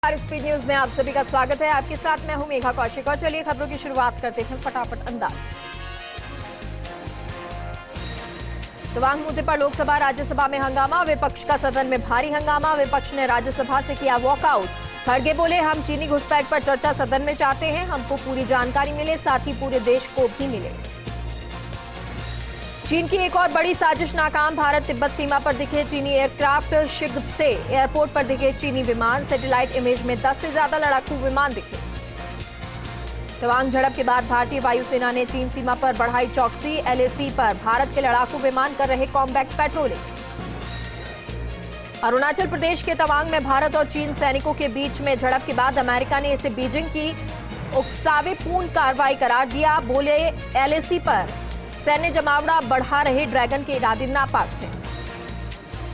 Speed news में आप सभी का स्वागत है। आपके साथ मैं हूं मेघा कौशिक और चलिए खबरों की शुरुआत करते हैं फटाफट अंदाज में। तवांग मुद्दे पर लोकसभा राज्यसभा में हंगामा, विपक्ष का सदन में भारी हंगामा। विपक्ष ने राज्यसभा से किया वॉकआउट। खड़गे बोले, हम चीनी घुसपैठ पर चर्चा सदन में चाहते हैं, हमको पूरी जानकारी मिले, साथ ही पूरे देश को भी मिले। चीन की एक और बड़ी साजिश नाकाम, भारत तिब्बत सीमा पर दिखे चीनी एयरक्राफ्ट। शिग से एयरपोर्ट पर दिखे चीनी विमान, सैटेलाइट इमेज में 10 से ज्यादा लड़ाकू विमान दिखे। तवांग झड़प के बाद भारतीय वायुसेना ने चीन सीमा पर बढ़ाई चौकसी, एलएसी पर भारत के लड़ाकू विमान कर रहे कॉम्बैट पेट्रोलिंग। अरुणाचल प्रदेश के तवांग में भारत और चीन सैनिकों के बीच में झड़प के बाद अमेरिका ने इसे बीजिंग की उकसावेपूर्ण कार्रवाई करार दिया। बोले, एलएसी पर सैन्य जमावड़ा बढ़ा रहे ड्रैगन के इरादे नापाक हैं।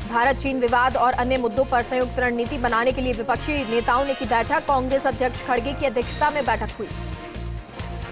भारत चीन विवाद और अन्य मुद्दों पर संयुक्त रणनीति बनाने के लिए विपक्षी नेताओं ने की बैठक। कांग्रेस अध्यक्ष खड़गे की अध्यक्षता में बैठक हुई।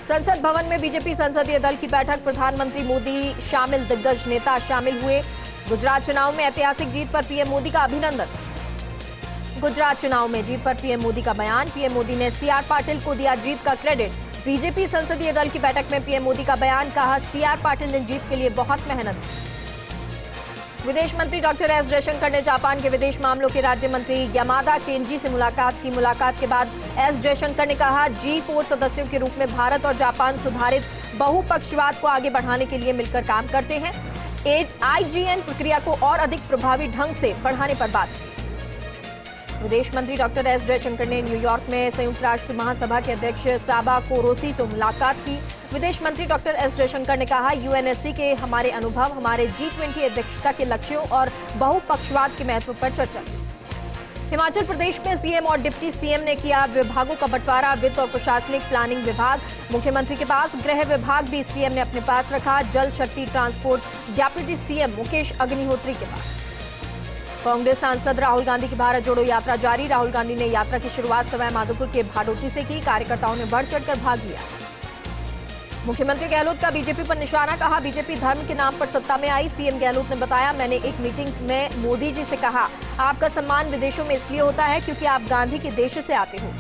संसद भवन में बीजेपी संसदीय दल की बैठक, प्रधानमंत्री मोदी शामिल दिग्गज नेता शामिल हुए। गुजरात चुनाव में ऐतिहासिक जीत पर पीएम मोदी का अभिनंदन। गुजरात चुनाव में जीत पर पीएम मोदी का बयान, पीएम मोदी ने सीआर पाटिल को दिया जीत का क्रेडिट। बीजेपी संसदीय दल की बैठक में पीएम मोदी का बयान, कहा सीआर पाटिल ने जीत के लिए बहुत मेहनत की। विदेश मंत्री डॉक्टर एस जयशंकर ने जापान के विदेश मामलों के राज्य मंत्री यामादा केंजी से मुलाकात की। मुलाकात के बाद एस जयशंकर ने कहा, G4 सदस्यों के रूप में भारत और जापान सुधारित बहुपक्षवाद को आगे बढ़ाने के लिए मिलकर काम करते हैं। आईजीएन प्रक्रिया को और अधिक प्रभावी ढंग से बढ़ाने पर बात की। विदेश मंत्री डॉक्टर एस जयशंकर ने न्यूयॉर्क में संयुक्त राष्ट्र महासभा के अध्यक्ष साबा कोरोसी से मुलाकात की। विदेश मंत्री डॉक्टर एस जयशंकर ने कहा, यूएनएससी के हमारे अनुभव, हमारे G20 अध्यक्षता के लक्ष्यों और बहुपक्षवाद के महत्व पर चर्चा की। हिमाचल प्रदेश में सीएम और डिप्टी सीएम ने किया विभागों का बंटवारा, वित्त और प्रशासनिक प्लानिंग विभाग मुख्यमंत्री के पास, गृह विभाग भी सीएम ने अपने पास रखा। जल शक्ति transport deputy CM Mukesh Agnihotri के पास। कांग्रेस सांसद राहुल गांधी की भारत जोड़ो यात्रा जारी। राहुल गांधी ने यात्रा की शुरुआत सवाई माधोपुर के भाडोती से की। कार्यकर्ताओं ने बढ़ चढ़कर भाग लिया। मुख्यमंत्री गहलोत का बीजेपी पर निशाना, कहा बीजेपी धर्म के नाम पर सत्ता में आई। सीएम गहलोत ने बताया, मैंने एक मीटिंग में मोदी जी से कहा, आपका सम्मान विदेशों में इसलिए होता है क्योंकि आप गांधी के देश से आते हो।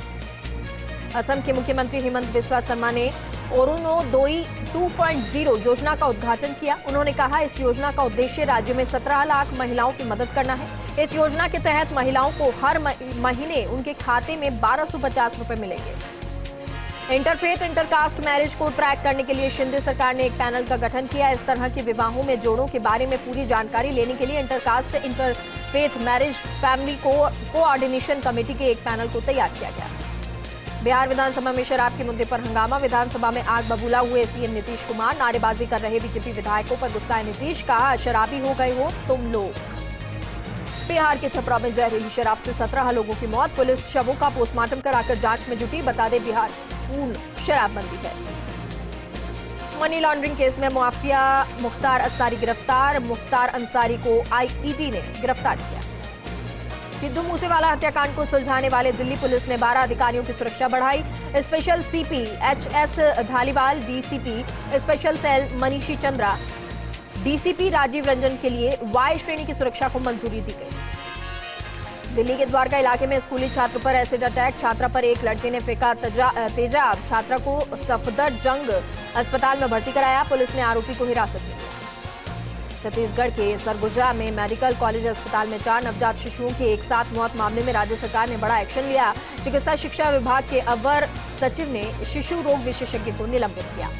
असम के मुख्यमंत्री हेमंत बिस्वा शर्मा ने अरुणोदय 2.0 योजना का उद्घाटन किया। उन्होंने कहा, इस योजना का उद्देश्य राज्य में 17 लाख महिलाओं की मदद करना है। इस योजना के तहत महिलाओं को हर महीने उनके खाते में 1250 रुपए मिलेंगे। इंटरफेथ इंटरकास्ट मैरिज को ट्रैक करने के लिए शिंदे सरकार ने एक पैनल का गठन किया। इस तरह के विवाहों में जोड़ों के बारे में पूरी जानकारी लेने के लिए intercaste interfaith marriage family coordination committee के एक पैनल को तैयार किया गया। बिहार विधानसभा में शराब के मुद्दे पर हंगामा, विधानसभा में आग बबूला हुए सीएम नीतीश कुमार। नारेबाजी कर रहे बीजेपी विधायकों पर गुस्साए नीतीश, कहा शराबी हो गए हो तुम लोग। बिहार के छपरा में जहरीली शराब से 17 लोगों की मौत, पुलिस शवों का पोस्टमार्टम कराकर जांच में जुटी। बता दें, बिहार पूर्ण शराबबंदी है। मनी लॉन्ड्रिंग केस में माफिया मुख्तार अंसारी गिरफ्तार। मुख्तार अंसारी को आईईडी ने गिरफ्तार किया। सिद्धू मूसेवाला हत्याकांड को सुलझाने वाले दिल्ली पुलिस ने 12 अधिकारियों की सुरक्षा बढ़ाई। Special CP HS Dhaliwal, DCP special cell Manishi Chandra, DCP Rajiv Ranjan के लिए वाई श्रेणी की सुरक्षा को मंजूरी दी गई। दिल्ली के द्वारका इलाके में स्कूली छात्र पर एसिड अटैक, छात्रा पर एक लड़के ने फेंका तेजाब, छात्रा को सफदरजंग अस्पताल में भर्ती कराया। पुलिस ने आरोपी को हिरासत में लिया। छत्तीसगढ़ के सरगुजा में मेडिकल कॉलेज अस्पताल में 4 नवजात शिशुओं की एक साथ मौत मामले में राज्य सरकार ने बड़ा एक्शन लिया। चिकित्सा शिक्षा विभाग के अवर सचिव ने शिशु रोग विशेषज्ञ को निलंबित किया।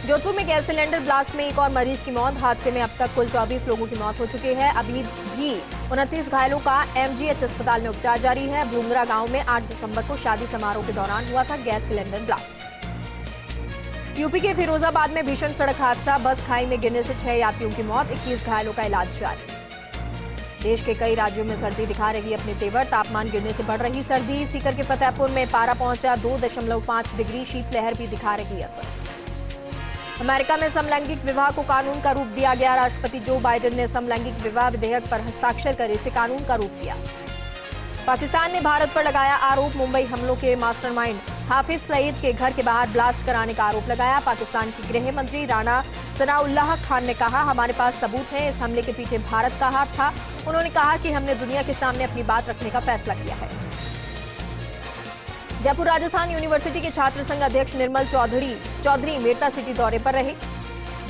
जोधपुर में गैस सिलेंडर ब्लास्ट में एक और मरीज की मौत। हादसे में अब तक कुल 24 लोगों की मौत हो चुकी है। अभी भी 29 घायलों का एमजीएच अस्पताल में उपचार जारी है। भूंगरा गांव में 8 दिसंबर को शादी समारोह के दौरान हुआ था गैस सिलेंडर ब्लास्ट। यूपी के फिरोजाबाद में भीषण सड़क हादसा, बस खाई में गिरने से 6 यात्रियों की मौत, 21 घायलों का इलाज जारी। देश के कई राज्यों में सर्दी दिखा रही अपने तेवर, तापमान गिरने से बढ़ रही सर्दी। सीकर के फतेहपुर में पारा पहुंचा 2.5 डिग्री, शीतलहर भी दिखा रही असर। अमेरिका में समलैंगिक विवाह को कानून का रूप दिया गया। राष्ट्रपति जो बाइडेन ने समलैंगिक विवाह विधेयक पर हस्ताक्षर कर इसे कानून का रूप दिया। पाकिस्तान ने भारत पर लगाया आरोप, मुंबई हमलों के मास्टरमाइंड हाफिज सईद के घर के बाहर ब्लास्ट कराने का आरोप लगाया। पाकिस्तान की गृह मंत्री राणा सनाउल्लाह खान ने कहा, हमारे पास सबूत है, इस हमले के पीछे भारत का हाथ था। उन्होंने कहा कि हमने दुनिया के सामने अपनी बात रखने का फैसला किया है। जयपुर राजस्थान यूनिवर्सिटी के छात्र संघ अध्यक्ष निर्मल चौधरी मेरता सिटी दौरे पर रहे।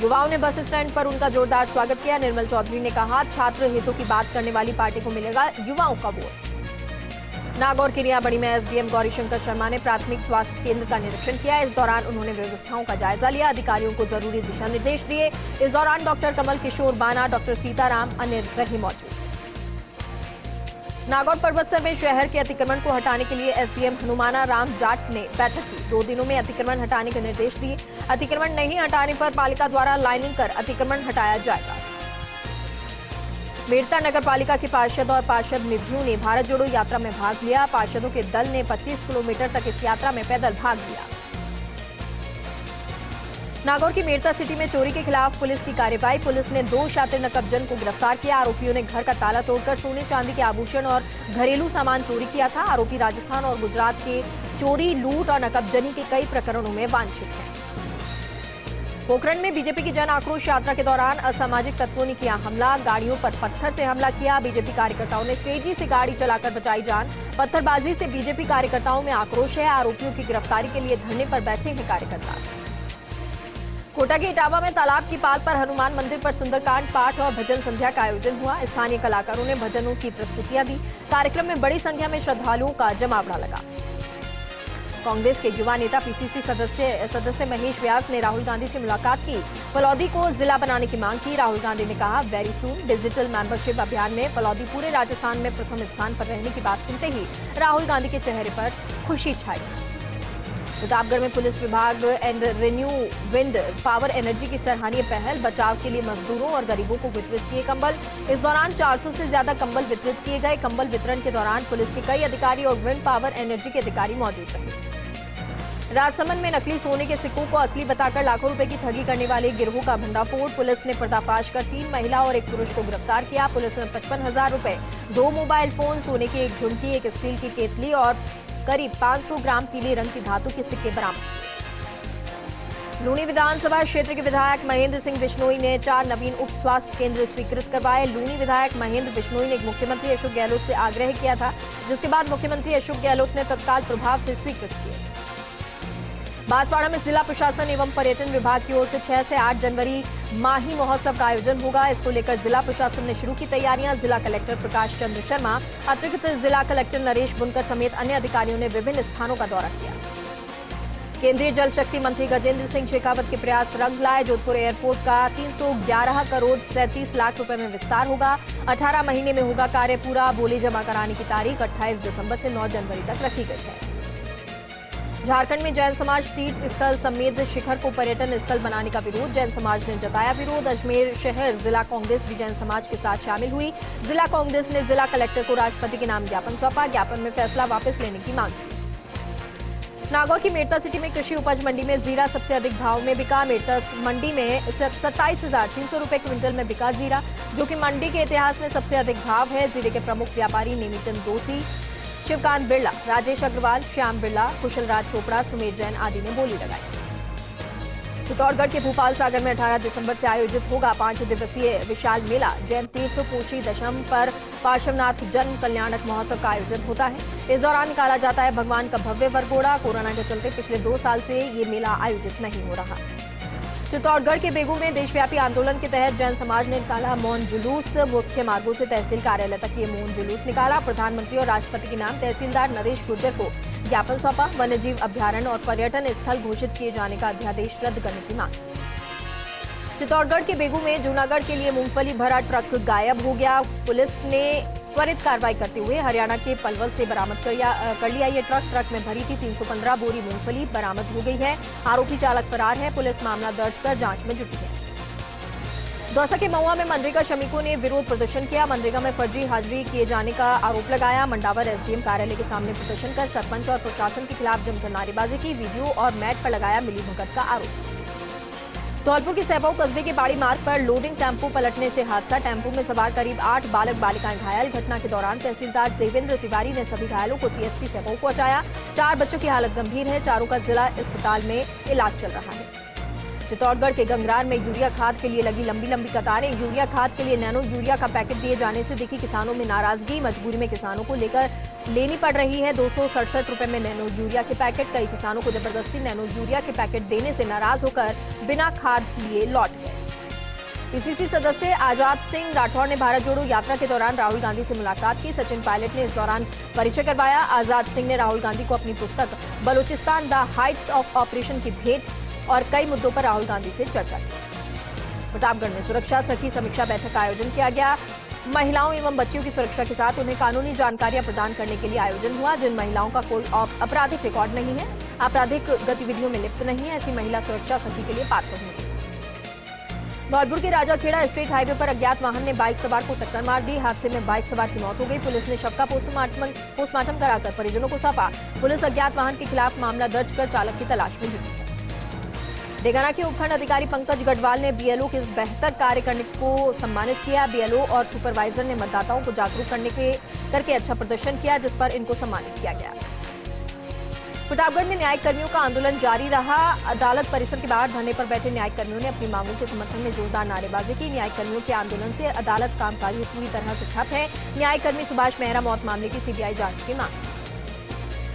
युवाओं ने बस स्टैंड पर उनका जोरदार स्वागत किया। निर्मल चौधरी ने कहा, छात्र हितों की बात करने वाली पार्टी को मिलेगा युवाओं का वोट। नागौर के रियाबड़ी में एसडीएम गौरीशंकर शर्मा ने प्राथमिक स्वास्थ्य केंद्र का निरीक्षण किया। इस दौरान उन्होंने व्यवस्थाओं का जायजा लिया, अधिकारियों को जरूरी दिशा निर्देश दिए। इस दौरान डॉक्टर कमल किशोर बाना, डॉक्टर सीताराम अन्य रहे मौजूद। नागौर पर्वत में शहर के अतिक्रमण को हटाने के लिए एसडीएम हनुमाना राम जाट ने बैठक की। 2 दिनों में अतिक्रमण हटाने के निर्देश दिए। अतिक्रमण नहीं हटाने पर पालिका द्वारा लाइनिंग कर अतिक्रमण हटाया जाएगा। मेरता नगर पालिका के पार्षद और पार्षद निधियों ने भारत जोड़ो यात्रा में भाग लिया। पार्षदों के दल ने 25 किलोमीटर तक इस यात्रा में पैदल भाग लिया। नागौर की मेरता सिटी में चोरी के खिलाफ पुलिस की कार्रवाई। पुलिस ने 2 शातिर नकबजन को गिरफ्तार किया। आरोपियों ने घर का ताला तोड़कर सोने चांदी के आभूषण और घरेलू सामान चोरी किया था। आरोपी राजस्थान और गुजरात के चोरी, लूट और नकबजनी के कई प्रकरणों में वांछित है। पोखरण में बीजेपी की जन आक्रोश यात्रा के दौरान असामाजिक तत्वों ने किया हमला। गाड़ियों पर पत्थर से हमला किया। बीजेपी कार्यकर्ताओं ने तेजी से गाड़ी चलाकर बचाई जान। पत्थरबाजी से बीजेपी कार्यकर्ताओं में आक्रोश है। आरोपियों की गिरफ्तारी के लिए धरने पर बैठे हैं कार्यकर्ता। कोटा के इटावा में तालाब की पाल पर हनुमान मंदिर पर सुंदरकांड पाठ और भजन संध्या का आयोजन हुआ। स्थानीय कलाकारों ने भजनों की प्रस्तुतियां दी। कार्यक्रम में बड़ी संख्या में श्रद्धालुओं का जमावड़ा लगा। कांग्रेस के युवा नेता पीसीसी सदस्य महेश व्यास ने राहुल गांधी से मुलाकात की। फलौदी को जिला बनाने की मांग की। राहुल गांधी ने कहा, वेरी सून। डिजिटल मेंबरशिप अभियान में फलौदी पूरे राजस्थान में प्रथम स्थान पर रहने की बात सुनते ही राहुल गांधी के चेहरे पर खुशी छाई। प्रतापगढ़ में पुलिस विभाग and renew wind power energy की सराहनीय पहल। बचाव के लिए मजदूरों और गरीबों को वितरित किए कंबल। इस दौरान 400 से ज्यादा कंबल वितरित किए गए। कंबल वितरण के दौरान पुलिस के कई अधिकारी और विंड पावर एनर्जी के अधिकारी मौजूद रहे। राजसमंद में नकली सोने के सिक्कों को असली बताकर लाखों रुपए की ठगी करने वाले गिरोह का भंडाफोड़। पुलिस ने पर्दाफाश कर 3 महिला और 1 पुरुष को गिरफ्तार किया। पुलिस ने 55,000 रुपए, 2 मोबाइल फोन, सोने की 1 झुमकी, 1 स्टील की केतली और करीब 500 ग्राम पीले रंग की धातु के सिक्के बरामद। लूनी विधानसभा क्षेत्र के विधायक महेंद्र सिंह बिश्नोई ने 4 नवीन उप स्वास्थ्य केंद्र स्वीकृत करवाए। लूनी विधायक महेंद्र बिश्नोई ने मुख्यमंत्री अशोक गहलोत से आग्रह किया था, जिसके बाद मुख्यमंत्री अशोक गहलोत ने तत्काल प्रभाव से स्वीकृत किए। बांसवाड़ा में जिला प्रशासन एवं पर्यटन विभाग की ओर से 6 से 8 जनवरी माही महोत्सव का आयोजन होगा। इसको लेकर जिला प्रशासन ने शुरू की तैयारियां। जिला कलेक्टर प्रकाश चंद्र शर्मा, अतिरिक्त जिला कलेक्टर नरेश बुनकर समेत अन्य अधिकारियों ने विभिन्न स्थानों का दौरा किया। केंद्रीय जल शक्ति मंत्री गजेंद्र सिंह शेखावत के प्रयास रंग लाए। जोधपुर एयरपोर्ट का 311 करोड़ 37 लाख रुपए में विस्तार होगा। 18 महीने में होगा कार्य पूरा। बोली जमा कराने की तारीख 28 दिसंबर से 9 जनवरी तक रखी गई है। झारखंड में जैन समाज तीर्थ स्थल समेत शिखर को पर्यटन स्थल बनाने का विरोध। जैन समाज ने जताया विरोध। अजमेर शहर जिला कांग्रेस भी जैन समाज के साथ शामिल हुई। जिला कांग्रेस ने जिला कलेक्टर को राष्ट्रपति के नाम ज्ञापन सौंपा। ज्ञापन में फैसला वापस लेने की मांग की। नागौर की मेरता सिटी में कृषि उपज मंडी में जीरा सबसे अधिक भाव में बिका। मेरता मंडी में 27,300 रुपए क्विंटल में बिका जीरा, जो कि मंडी के इतिहास में सबसे अधिक भाव है। जीरे के प्रमुख व्यापारी नेमीचंद दोषी, शिवकांत बिरला, राजेश अग्रवाल, श्याम बिरला, कुशल राज चोपड़ा, सुमेर जैन आदि ने बोली लगाई। चित्तौड़गढ़ के भूपाल सागर में 18 दिसंबर से आयोजित होगा 5 दिवसीय विशाल मेला। जैन तीर्थ पोषी दशम पर पार्श्वनाथ जन्म कल्याणक महोत्सव का आयोजन होता है। इस दौरान निकाला जाता है भगवान का भव्य वरघोड़ा। कोरोना के चलते पिछले 2 साल से ये मेला आयोजित नहीं हो रहा। चित्तौड़गढ़ के बेगू में देशव्यापी आंदोलन के तहत जैन समाज ने निकाला मौन जुलूस। मुख्य मार्गों से तहसील कार्यालय तक ये मौन जुलूस निकाला। प्रधानमंत्री और राष्ट्रपति के नाम तहसीलदार नरेश गुर्जर को ज्ञापन सौंपा। वन्यजीव अभ्यारण्य और पर्यटन स्थल घोषित किए जाने का अध्यादेश रद्द करने की मांग। चित्तौड़गढ़ के बेगू में जूनागढ़ के लिए मूंगफली भरा ट्रक गायब हो गया। पुलिस ने त्वरित कार्रवाई करते हुए हरियाणा के पलवल से बरामद कर लिया। ये ट्रक में भरी थी 315 बोरी मूंगफली बरामद हो गई है। आरोपी चालक फरार है। पुलिस मामला दर्ज कर जांच में जुटी है। दौसा के महुआ में मनरेगा श्रमिकों ने विरोध प्रदर्शन किया। मनरेगा में फर्जी हाजिरी किए जाने का आरोप लगाया। मंडावर एसडीएम कार्यालय के सामने प्रदर्शन कर सरपंच और प्रशासन के खिलाफ जमकर नारेबाजी की। वीडियो और मैट पर लगाया मिलीभगत का आरोप। धौलपुर के सहबाऊ कस्बे के बाड़ी मार्ग पर लोडिंग टेम्पो पलटने से हादसा। टेम्पो में सवार करीब 8 बालक बालिकाएं घायल। घटना के दौरान तहसीलदार देवेंद्र तिवारी ने सभी घायलों को सीएचसी सहबाऊ पहुंचाया। 4 बच्चों की हालत गंभीर है। चारों का जिला अस्पताल में इलाज चल रहा है। चित्तौड़गढ़ के गंगरार में यूरिया खाद के लिए लगी लंबी कतारें। यूरिया खाद के लिए नैनो यूरिया का पैकेट दिए जाने से दिखी किसानों में नाराजगी। मजबूरी में किसानों को लेकर लेनी पड़ रही है 267 रुपए में नैनो यूरिया के पैकेट। कई किसानों को जबरदस्ती नैनो यूरिया के पैकेट देने से नाराज होकर बिना खाद लिए लौट गए। पीसीसी सदस्य आजाद सिंह राठौर ने भारत जोड़ो यात्रा के दौरान राहुल गांधी से मुलाकात की। सचिन पायलट ने इस दौरान परिचय करवाया। आजाद सिंह ने राहुल गांधी को अपनी पुस्तक Balochistan the Heights of operation की भेंट और कई मुद्दों पर राहुल गांधी से चर्चा की। प्रतापगढ़ में सुरक्षा सखी समीक्षा बैठक का आयोजन किया गया। महिलाओं एवं बच्चियों की सुरक्षा के साथ उन्हें कानूनी जानकारियां प्रदान करने के लिए आयोजन हुआ। जिन महिलाओं का कोई आपराधिक रिकॉर्ड नहीं है, आपराधिक गतिविधियों में लिप्त नहीं है, ऐसी महिला सुरक्षा सखी के लिए पात्र होंगी। धौलपुर के राजाखेड़ा स्टेट हाईवे पर अज्ञात वाहन ने बाइक सवार को टक्कर मार दी। हादसे में बाइक सवार की मौत हो गई। पुलिस ने शव का पोस्टमार्टम कराकर परिजनों को सौंपा। पुलिस अज्ञात वाहन के खिलाफ मामला दर्ज कर चालक की तलाश में जुटी है। डेगाना के उपखंड अधिकारी पंकज गढ़वाल ने बीएलओ के बेहतर कार्य करने को सम्मानित किया। बीएलओ और सुपरवाइजर ने मतदाताओं को जागरूक करके अच्छा प्रदर्शन किया, जिस पर इनको सम्मानित किया गया। प्रतापगढ़ में न्यायिक कर्मियों का आंदोलन जारी रहा। अदालत परिसर के बाहर धरने पर बैठे न्यायिक कर्मियों ने अपनी मांगों के समर्थन में जोरदार नारेबाजी की। न्यायिक कर्मियों के आंदोलन से अदालत कामकाज पूरी तरह से ठप है। न्यायिक कर्मी सुभाष मेहरा मौत मामले की सीबीआई जांच की मांग।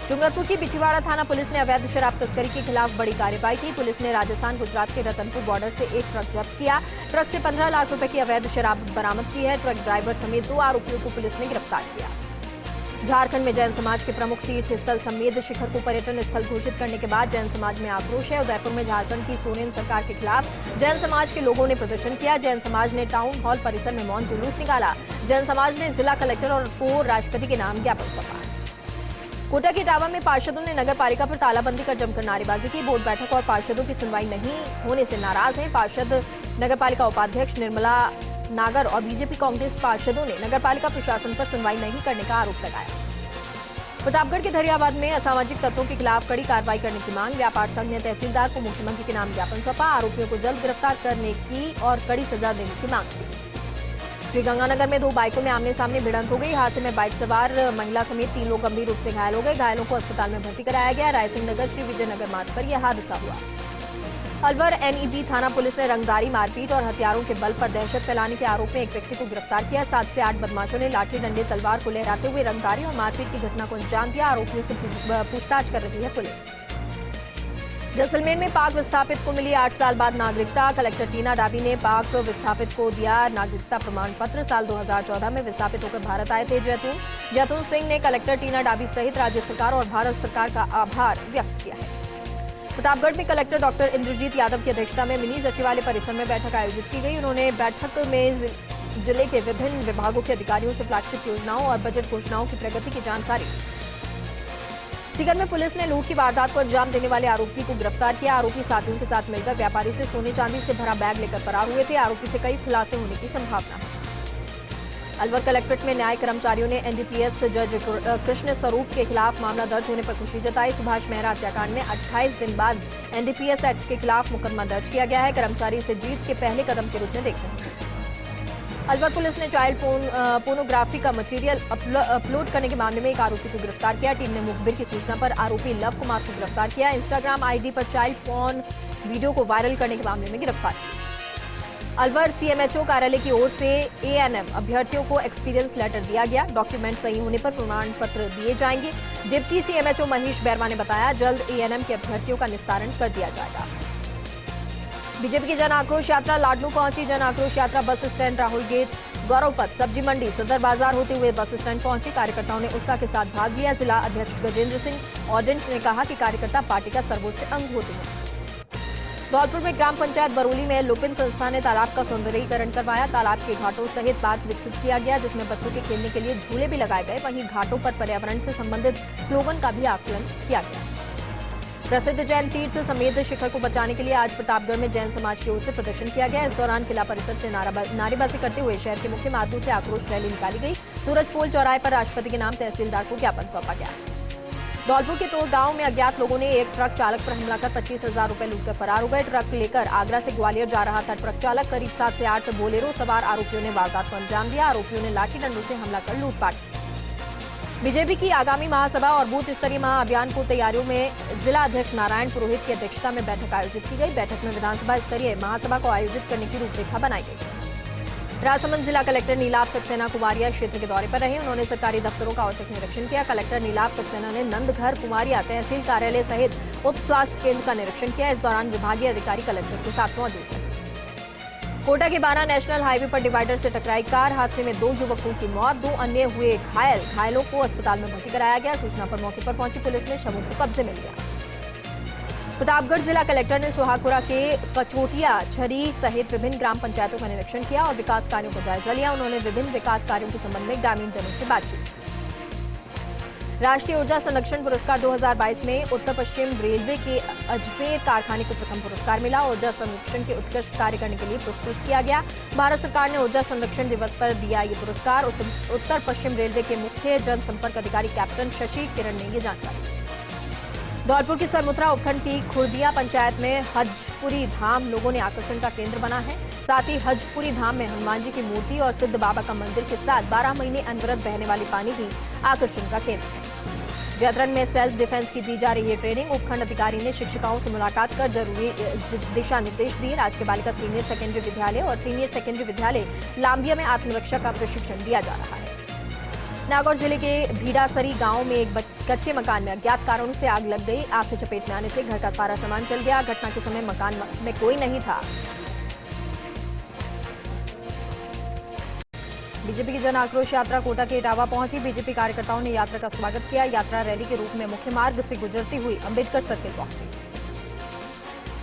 डूंगरपुर की बिछीवाड़ा थाना पुलिस ने अवैध शराब तस्करी के खिलाफ बड़ी कार्रवाई की। पुलिस ने राजस्थान गुजरात के रतनपुर बॉर्डर से एक ट्रक जब्त किया। ट्रक से 15 लाख रुपए की अवैध शराब बरामद की है। ट्रक ड्राइवर समेत 2 आरोपियों को पुलिस ने गिरफ्तार किया। झारखंड में जैन समाज के प्रमुख तीर्थ स्थल समेत शिखर को पर्यटन स्थल घोषित करने के बाद जैन समाज में आक्रोश है। उदयपुर में झारखंड की सोरेन सरकार के खिलाफ जैन समाज के लोगों ने प्रदर्शन किया। जैन समाज ने टाउन हॉल परिसर में मौन जुलूस निकाला। जैन समाज ने जिला कलेक्टर और को राष्ट्रपति के नाम ज्ञापन सौंपा। कोटा के इटावा में पार्षदों ने नगर पालिका पर तालाबंदी कर जमकर नारेबाजी की। बोर्ड बैठक और पार्षदों की सुनवाई नहीं होने से नाराज हैं। पार्षद नगर पालिका उपाध्यक्ष निर्मला नागर और बीजेपी कांग्रेस पार्षदों ने नगर पालिका प्रशासन पर सुनवाई नहीं करने का आरोप लगाया। प्रतापगढ़ के धरियाबाद में असामाजिक तत्वों के खिलाफ कड़ी कार्रवाई करने की मांग। व्यापार संघ ने तहसीलदार को मुख्यमंत्री के नाम ज्ञापन सौंपा। आरोपियों को जल्द गिरफ्तार करने की और कड़ी सजा देने की मांग की। श्रीगंगानगर में 2 बाइकों में आमने सामने भिड़ंत हो गई। हादसे में बाइक सवार महिला समेत 3 लोग गंभीर रूप से घायल हो गए। घायलों को अस्पताल में भर्ती कराया गया। रायसिंह नगर श्री विजयनगर मार्ग पर यह हादसा हुआ। अलवर एनईबी थाना पुलिस ने रंगदारी, मारपीट और हथियारों के बल पर दहशत फैलाने के आरोप में एक व्यक्ति को गिरफ्तार किया। 7 से 8 बदमाशों ने लाठी डंडे तलवार को लहराते हुए रंगदारी और मारपीट की घटना को अंजाम दिया। आरोपियों से पूछताछ कर रही है पुलिस। जैसलमेर में पाक विस्थापित को मिली 8 साल बाद नागरिकता। कलेक्टर टीना डाबी ने पाक विस्थापित को दिया नागरिकता प्रमाण पत्र। साल 2014 में विस्थापित होकर भारत आए थे जैतून सिंह ने कलेक्टर टीना डाबी सहित राज्य सरकार और भारत सरकार का आभार व्यक्त किया है। प्रतापगढ़ में कलेक्टर डॉक्टर इंद्रजीत यादव की अध्यक्षता में मिनी सचिवालय परिसर में बैठक आयोजित की गई। उन्होंने बैठक में जिले के विभिन्न विभागों के अधिकारियों से फ्लैगशिप योजनाओं और बजट घोषणाओं की प्रगति की जानकारी। सीकर में पुलिस ने लूट की वारदात को अंजाम देने वाले आरोपी को गिरफ्तार किया। आरोपी साथियों के साथ मिलकर व्यापारी से सोने चांदी से भरा बैग लेकर फरार हुए थे। आरोपी से कई खुलासे होने की संभावना है। अलवर कलेक्ट्रेट में न्याय कर्मचारियों ने एनडीपीएस जज कृष्ण स्वरूप के खिलाफ मामला दर्ज होने पर खुशी जताई। सुभाष मेहरा हत्याकांड में 28 दिन बाद एनडीपीएस एक्ट के खिलाफ मुकदमा दर्ज किया गया है। कर्मचारी इसे जीत के पहले कदम के रूप में देखते हैं। अलवर पुलिस ने चाइल्ड पोर्नोग्राफी का मटेरियल अपलोड करने के मामले में एक आरोपी को गिरफ्तार किया। टीम ने मुखबिर की सूचना पर आरोपी लव कुमार को गिरफ्तार किया। इंस्टाग्राम आईडी पर चाइल्ड पोर्न वीडियो को वायरल करने के मामले में गिरफ्तार किया। अलवर सीएमएचओ कार्यालय की ओर से एएनएम अभ्यर्थियों को एक्सपीरियंस लेटर दिया गया। डॉक्यूमेंट सही होने पर प्रमाण पत्र दिए जाएंगे। डिप्टी सीएमएचओ मनीष बैरवा ने बताया, जल्द एएनएम के अभ्यर्थियों का निस्तारण कर दिया जाएगा। बीजेपी की जन आक्रोश यात्रा लाडनू पहुंची। जन आक्रोश यात्रा बस स्टैंड, राहुल गेट, गौरव पथ, सब्जी मंडी, सदर बाजार होते हुए बस स्टैंड पहुंची। कार्यकर्ताओं ने उत्साह के साथ भाग लिया। जिला अध्यक्ष गजेंद्र सिंह ऑडेंट ने कहा कि कार्यकर्ता पार्टी का सर्वोच्च अंग होते हैं। धौलपुर में ग्राम पंचायत बरौली में लुपिन संस्था ने तालाब का सौंदर्यीकरण करवाया। तालाब के घाटों सहित पार्क विकसित किया गया, जिसमें बच्चों के खेलने के लिए झूले भी लगाए गए। वहीं घाटों पर पर्यावरण से संबंधित स्लोगन का भी आकलन किया गया। प्रसिद्ध जैन तीर्थ समेत शिखर को बचाने के लिए आज प्रतापगढ़ में जैन समाज की ओर से प्रदर्शन किया गया। इस दौरान किला परिसर से नारेबाजी करते हुए शहर के मुख्य मार्गों से आक्रोश रैली निकाली गई। सूरजपोल चौराहे पर राष्ट्रपति के नाम तहसीलदार को ज्ञापन सौंपा गया। धौलपुर के तोड़ गांव में अज्ञात लोगों ने एक ट्रक चालक पर हमला कर 25,000 रुपए लूटकर फरार हो गए। ट्रक लेकर आगरा से ग्वालियर जा रहा था ट्रक चालक। करीब 7 से 8 बोलेरो सवार आरोपियों ने वारदात को अंजाम दिया। आरोपियों ने लाठी डंडों से हमला कर लूटपाट की। बीजेपी की आगामी महासभा और बूथ स्तरीय महाअभियान को तैयारियों में जिला अध्यक्ष नारायण पुरोहित की अध्यक्षता में बैठक आयोजित की गई। बैठक में विधानसभा स्तरीय महासभा को आयोजित करने की रूपरेखा बनाई गई। राजसमंद जिला कलेक्टर नीलाभ सक्सेना कुमारिया क्षेत्र के दौरे पर रहे। उन्होंने सरकारी दफ्तरों का औचक निरीक्षण किया। कलेक्टर नीलाभ सक्सेना ने नंदघर कुमारिया तहसील कार्यालय सहित उप स्वास्थ्य केंद्र का निरीक्षण किया। इस दौरान विभागीय अधिकारी कलेक्टर के साथ मौजूद थे। कोटा के बारा नेशनल हाईवे पर डिवाइडर से टकराई कार, हादसे में 2 युवकों की मौत, 2 अन्य हुए घायल। घायलों को अस्पताल में भर्ती कराया गया। सूचना पर मौके पर पहुंची पुलिस ने शवों को कब्जे में लिया। प्रतापगढ़ जिला कलेक्टर ने सुहागपुरा के कचोटिया, छरी सहित विभिन्न ग्राम पंचायतों का निरीक्षण किया और विकास कार्यों का जायजा लिया। उन्होंने विभिन्न विकास कार्यों के संबंध में ग्रामीण जनों से बातचीत की। राष्ट्रीय ऊर्जा संरक्षण पुरस्कार 2022 में उत्तर पश्चिम रेलवे के अजमेर कारखाने को प्रथम पुरस्कार मिला। ऊर्जा संरक्षण के उत्कृष्ट कार्य करने के लिए पुरस्कृत किया गया। भारत सरकार ने ऊर्जा संरक्षण दिवस पर दिया ये पुरस्कार। उत्तर पश्चिम रेलवे के मुख्य जनसंपर्क अधिकारी कैप्टन शशि किरण ने ये जानकारी दी। धौलपुर के सरमुत्रा उपखंड की खुर्दिया पंचायत में हजपुरी धाम लोगों ने आकर्षण का केंद्र बना है। साथ ही हजपुरी धाम में हनुमान जी की मूर्ति और सिद्ध बाबा का मंदिर के साथ 12 महीने अनवरत बहने वाली पानी भी आकर्षण का केंद्र है। जैतरन में सेल्फ डिफेंस की दी जा रही है ट्रेनिंग। उपखंड अधिकारी ने शिक्षिकाओं से मुलाकात कर जरूरी दिशा निर्देश दिए। राजकीय बालिका सीनियर सेकेंडरी विद्यालय और सीनियर सेकेंडरी विद्यालय लांबिया में आत्मरक्षा का प्रशिक्षण दिया जा रहा है। नागौर जिले के भीड़ासरी गांव में एक कच्चे मकान में अज्ञात कारणों से आग लग गई। आग की चपेट में आने से घर का सारा सामान जल गया। घटना के समय मकान में कोई नहीं था। बीजेपी की जन आक्रोश यात्रा कोटा के इटावा पहुंची। बीजेपी कार्यकर्ताओं ने यात्रा का स्वागत किया। यात्रा रैली के रूप में मुख्य मार्ग से गुजरती हुई अंबेडकर सर्किल पहुंची।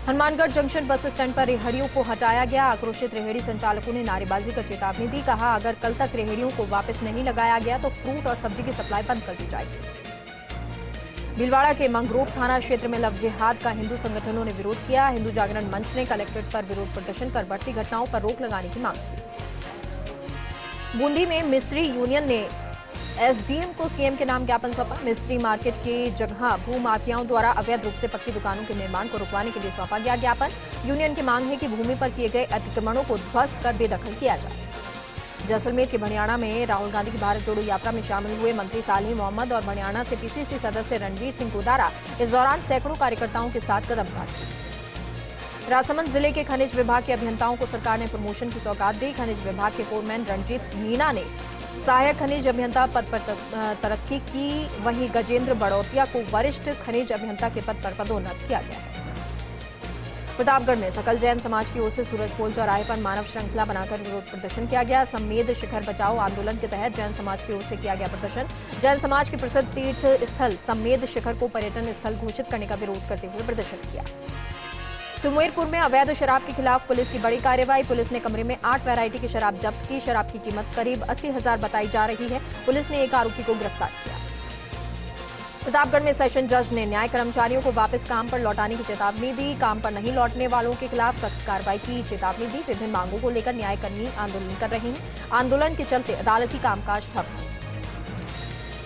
हनुमानगढ़ जंक्शन बस स्टैंड पर रेहड़ियों को हटाया गया। आक्रोशित रेहड़ी संचालकों ने नारेबाजी कर चेतावनी दी। कहा, अगर कल तक रेहड़ियों को वापस नहीं लगाया गया तो फ्रूट और सब्जी की सप्लाई बंद कर दी जाएगी। भीलवाड़ा के मंगरोप थाना क्षेत्र में लव जिहाद का हिंदू संगठनों ने विरोध किया। हिंदू जागरण मंच ने कलेक्ट्रेट पर विरोध प्रदर्शन कर बढ़ती घटनाओं पर रोक लगाने की मांग की। बूंदी में मिस्त्री यूनियन ने एसडीएम को सीएम के नाम ज्ञापन सौंपा। मिस्त्री मार्केट की जगह भूमाफियाओं द्वारा अवैध रूप से पक्की दुकानों के निर्माण को रुकवाने के लिए सौंपा गया ज्ञापन। यूनियन की मांग है कि भूमि पर किए गए अतिक्रमणों को ध्वस्त कर बेदखल किया जाए। जैसलमेर के भणियाणा में राहुल गांधी की भारत जोड़ो यात्रा में शामिल हुए मंत्री सालिह मोहम्मद और भणियाणा से पीसीसी सदस्य रणवीर सिंह गोदारा इस दौरान सैकड़ों कार्यकर्ताओं के साथ कदम काटे। राजसमंद जिले के खनिज विभाग के अभियंताओं को सरकार ने प्रमोशन की सौगात दी। खनिज विभाग के फोरमैन रणजीत मीणा ने सहायक खनिज अभियंता पद पर तरक्की की। वहीं गजेंद्र बड़ौतिया को वरिष्ठ खनिज अभियंता के पद पर पदोन्नत किया गया है। प्रतापगढ़ में सकल जैन समाज की ओर से सूरजपोल चौराहे पर मानव श्रृंखला बनाकर विरोध प्रदर्शन किया गया। संवेद शिखर बचाओ आंदोलन के तहत जैन समाज की ओर से किया गया प्रदर्शन। जैन समाज के प्रसिद्ध तीर्थ स्थल संवेद शिखर को पर्यटन स्थल घोषित करने का विरोध करते हुए प्रदर्शन किया। सुमेरपुर में अवैध शराब के खिलाफ पुलिस की बड़ी कार्रवाई। पुलिस ने कमरे में 8 वैरायटी की शराब जब्त की। शराब की कीमत करीब 80,000 बताई जा रही है। पुलिस ने एक आरोपी को गिरफ्तार किया। प्रतापगढ़ में सेशन जज ने न्याय कर्मचारियों को वापस काम पर लौटाने की चेतावनी दी। काम पर नहीं लौटने वालों के खिलाफ सख्त कार्रवाई की चेतावनी दी। विभिन्न मांगों को लेकर न्यायकर्मी आंदोलन कर रहे हैं। आंदोलन के चलते अदालती कामकाज ठप है।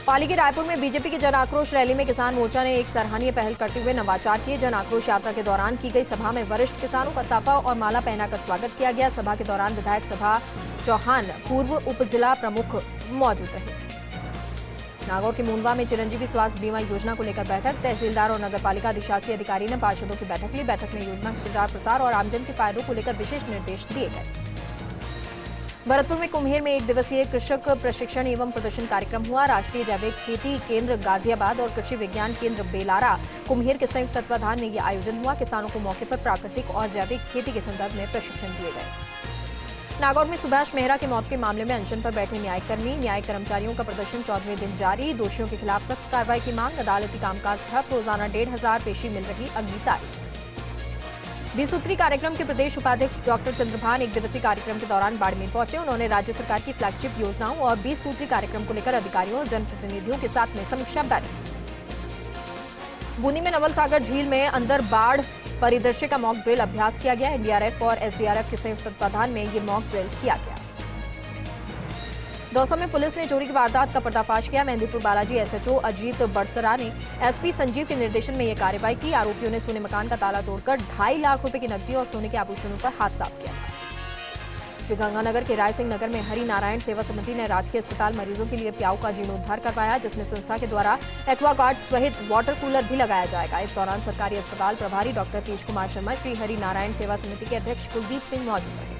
पाली के रायपुर में बीजेपी की जन आक्रोश रैली में किसान मोर्चा ने एक सराहनीय पहल करते हुए नवाचार किए। जन आक्रोश यात्रा के दौरान की गई सभा में वरिष्ठ किसानों का साफा और माला पहनाकर स्वागत किया गया। सभा के दौरान विधायक सभा चौहान, पूर्व उप जिला प्रमुख मौजूद रहे। नागौर के मुंडवा में चिरंजीवी स्वास्थ्य बीमा योजना को लेकर बैठक। तहसीलदार और नगरपालिका अधिशासी अधिकारी ने पार्षदों की बैठक ली। बैठक में योजना के प्रचार प्रसार और आमजन के फायदों को लेकर विशेष निर्देश दिए गए। भरतपुर में कुम्हेर में 1 दिवसीय कृषक प्रशिक्षण एवं प्रदर्शन कार्यक्रम हुआ। राष्ट्रीय जैविक खेती केंद्र गाजियाबाद और कृषि विज्ञान केंद्र बेलारा कुम्हेर के संयुक्त तत्वाधान में यह आयोजन हुआ। किसानों को मौके पर प्राकृतिक और जैविक खेती के संदर्भ में प्रशिक्षण दिए गए। नागौर में सुभाष मेहरा की मौत के मामले में अनशन पर बैठे न्यायकर्मी, न्याय कर्मचारियों का प्रदर्शन 14वें दिन जारी। दोषियों के खिलाफ सख्त कार्रवाई की मांग। अदालती कामकाज ठप। रोजाना 1,500 पेशी मिल रही अगली तारीख। 20 सूत्री कार्यक्रम के प्रदेश उपाध्यक्ष डॉक्टर चंद्रभान 1 दिवसीय कार्यक्रम के दौरान बाड़मेर पहुंचे। उन्होंने राज्य सरकार की फ्लैगशिप योजनाओं और 20 सूत्री कार्यक्रम को लेकर अधिकारियों और जनप्रतिनिधियों के साथ में समीक्षा बैठक। बूंदी में नवल सागर झील में अंदर बाढ़ परिदृश्य का मॉक ड्रिल अभ्यास किया गया। एनडीआरएफ और एसडीआरएफ के संयुक्त तत्वाधान में ये मॉक ड्रिल किया गया। दौसा में पुलिस ने चोरी की वारदात का पर्दाफाश किया। मेहंदीपुर बालाजी एसएचओ अजीत बड़सरा ने एसपी संजीव के निर्देशन में यह कार्रवाई की। आरोपियों ने सोने मकान का ताला तोड़कर 2.5 लाख रुपए की नकदी और सोने के आभूषणों पर हाथ साफ किया। श्रीगंगानगर के राय सिंह नगर में हरि नारायण सेवा समिति ने राजकीय अस्पताल मरीजों के लिए प्याऊ का जीर्णोद्धार करवाया, जिसमें संस्था के द्वारा एक्वागार्ड सहित वाटर कूलर भी लगाया जाएगा। इस दौरान सरकारी अस्पताल प्रभारी डॉक्टर तेज कुमार शर्मा, श्री हरि नारायण सेवा समिति के अध्यक्ष कुलदीप सिंह मौजूद रहे।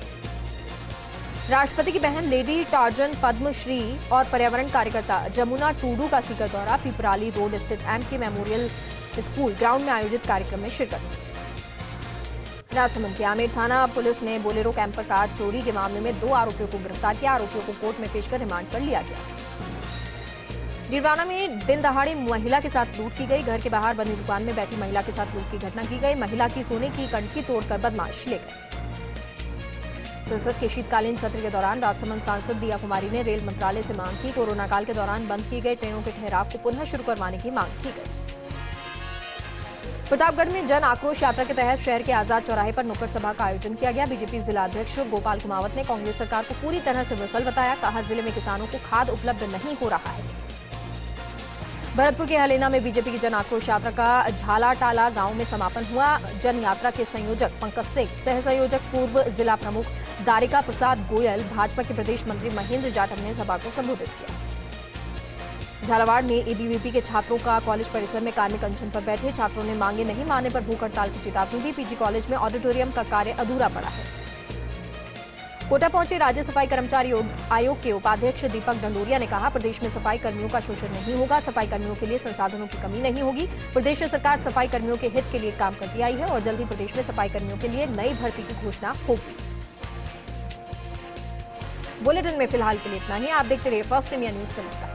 राष्ट्रपति की बहन लेडी टार्जन पद्मश्री और पर्यावरण कार्यकर्ता जमुना टूडू का सीकर दौरा। पिपराली रोड स्थित एमके मेमोरियल स्कूल ग्राउंड में आयोजित कार्यक्रम में शिरकत। राजसमंद के आमेर थाना पुलिस ने बोलेरो कैंपर कार चोरी के मामले में 2 आरोपियों को गिरफ्तार किया। आरोपियों को कोर्ट में पेश कर रिमांड पर लिया गया। डीरवाना में दिन दहाड़े महिला के साथ लूट की गई। घर के बाहर बंदी दुकान में बैठी महिला के साथ लूट की घटना की गई। महिला की सोने की कंठी तोड़कर बदमाश ले गए। संसद के शीतकालीन सत्र के दौरान राजसमंद सांसद दिया कुमारी ने रेल मंत्रालय से मांग की। कोरोना काल के दौरान बंद की गई ट्रेनों के ठहराव को पुनः शुरू करवाने की मांग की गई। प्रतापगढ़ में जन आक्रोश यात्रा के तहत शहर के आजाद चौराहे पर नुक्कड़ सभा का आयोजन किया गया। बीजेपी जिला अध्यक्ष गोपाल कुमावत ने कांग्रेस सरकार को पूरी तरह से विफल बताया। कहा, जिले में किसानों को खाद उपलब्ध नहीं हो रहा है। भरतपुर के हलेना में बीजेपी की जन आक्रोश यात्रा का झालाटाला गांव में समापन हुआ। जन यात्रा के संयोजक पंकज सिंह, सह संयोजक पूर्व जिला प्रमुख दारिका प्रसाद गोयल, भाजपा के प्रदेश मंत्री महेंद्र जाटव ने सभा को संबोधित किया। झालावाड़ में एबीवीपी के छात्रों का कॉलेज परिसर में कार्मिक अनशन पर बैठे। छात्रों ने मांगे नहीं मानने पर भूख हड़ताल की चेतावनी दी। पीजी कॉलेज में ऑडिटोरियम का कार्य अधूरा पड़ा है। कोटा पहुंचे राज्य सफाई कर्मचारी आयोग के उपाध्यक्ष दीपक डंडोरिया ने कहा, प्रदेश में सफाई कर्मियों का शोषण नहीं होगा। सफाई कर्मियों के लिए संसाधनों की कमी नहीं होगी। प्रदेश सरकार सफाई कर्मियों के हित के लिए काम करती आई है और जल्द ही प्रदेश में सफाई कर्मियों के लिए नई भर्ती की घोषणा होगी। बुलेटिन में फिलहाल के लिए इतना ही। आप देखते रहिए फर्स्ट इंडिया न्यूज। नमस्कार।